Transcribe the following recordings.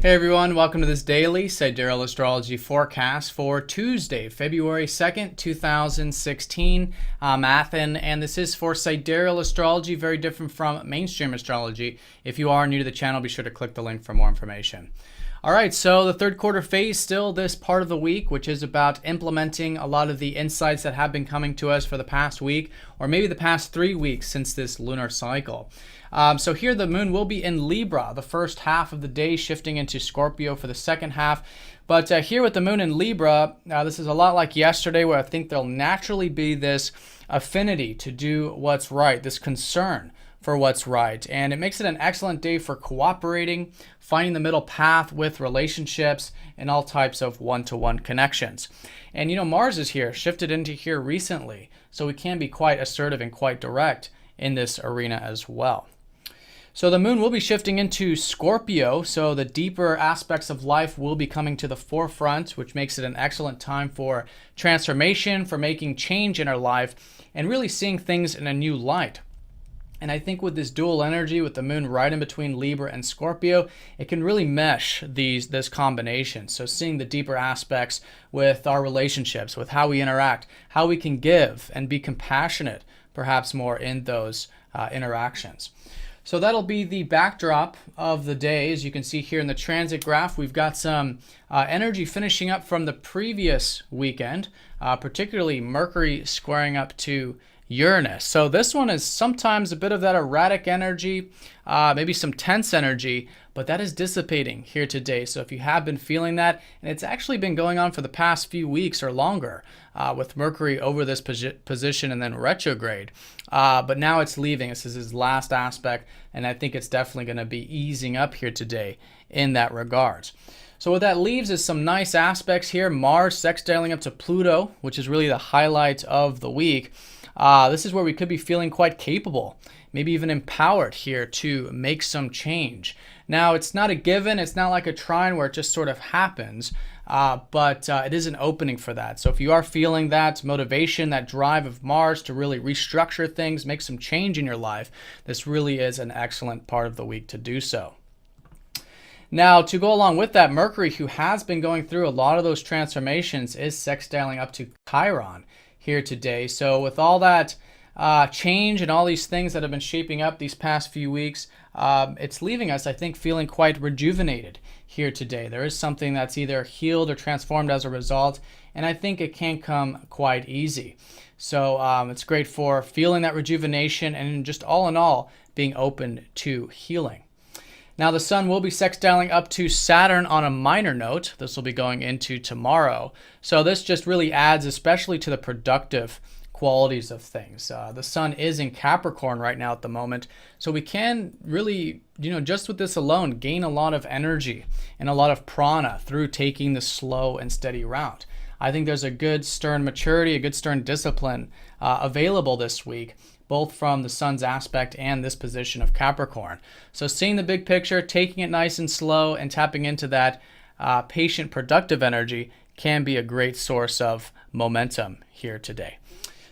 Hey everyone, welcome to this daily Sidereal Astrology forecast for Tuesday, February 2nd, 2016. I'm Athen, and this is for Sidereal Astrology, very different from mainstream astrology. If you are new to the channel, be sure to click the link for more information. All right, so the third quarter phase, still this part of the week, which is about implementing a lot of the insights that have been coming to us for the past week, or maybe the past 3 weeks since this lunar cycle. So here the moon will be in Libra the first half of the day, shifting into Scorpio for the second half. But here with the moon in Libra, this is a lot like yesterday, where I think there'll naturally be this affinity to do what's right, this concern for what's right. And it makes it an excellent day for cooperating, finding the middle path with relationships, and all types of one-to-one connections. And Mars is here, shifted into here recently, so we can be quite assertive and quite direct in this arena as well. So the moon will be shifting into Scorpio, so the deeper aspects of life will be coming to the forefront, which makes it an excellent time for transformation, for making change in our life, and really seeing things in a new light. And I think with this dual energy, with the moon right in between Libra and Scorpio, it can really mesh this combination. So seeing the deeper aspects with our relationships, with how we interact, how we can give and be compassionate, perhaps more in those interactions. So that'll be the backdrop of the day. As you can see here in the transit graph, we've got some energy finishing up from the previous weekend, particularly Mercury squaring up to Uranus. So this one is sometimes a bit of that erratic energy, maybe some tense energy, but that is dissipating here today. So if you have been feeling that, and it's actually been going on for the past few weeks or longer, with Mercury over this position and then retrograde, but now it's leaving. This is his last aspect, and I think it's definitely going to be easing up here today in that regard. So what that leaves is some nice aspects here. Mars sextiling up to Pluto, which is really the highlight of the week. This is where we could be feeling quite capable, maybe even empowered here to make some change. Now, it's not a given. It's not like a trine where it just sort of happens, but it is an opening for that. So if you are feeling that motivation, that drive of Mars to really restructure things, make some change in your life, this really is an excellent part of the week to do so. Now, to go along with that, Mercury, who has been going through a lot of those transformations, is sextiling up to Chiron here today. So with all that change and all these things that have been shaping up these past few weeks, it's leaving us, I think, feeling quite rejuvenated here today. There is something that's either healed or transformed as a result, and I think it can come quite easy. So it's great for feeling that rejuvenation and just all in all being open to healing. Now the sun will be sextiling up to Saturn on a minor note. This will be going into tomorrow. So this just really adds especially to the productive qualities of things. The sun is in Capricorn right now at the moment. So we can really, just with this alone, gain a lot of energy and a lot of prana through taking the slow and steady route. I think there's a good stern maturity, a good stern discipline available this week, both from the sun's aspect and this position of Capricorn. So seeing the big picture, taking it nice and slow, and tapping into that patient, productive energy can be a great source of momentum here today.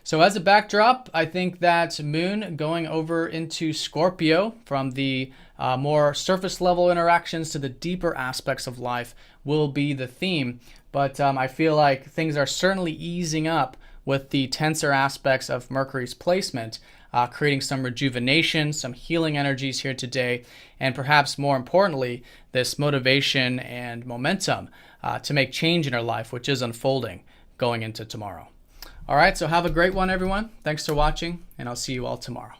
So as a backdrop, I think that moon going over into Scorpio, from the more surface level interactions to the deeper aspects of life, will be the theme. But I feel like things are certainly easing up with the tenser aspects of Mercury's placement, creating some rejuvenation, some healing energies here today, and perhaps more importantly, this motivation and momentum to make change in our life, which is unfolding going into tomorrow. All right, so have a great one, everyone. Thanks for watching, and I'll see you all tomorrow.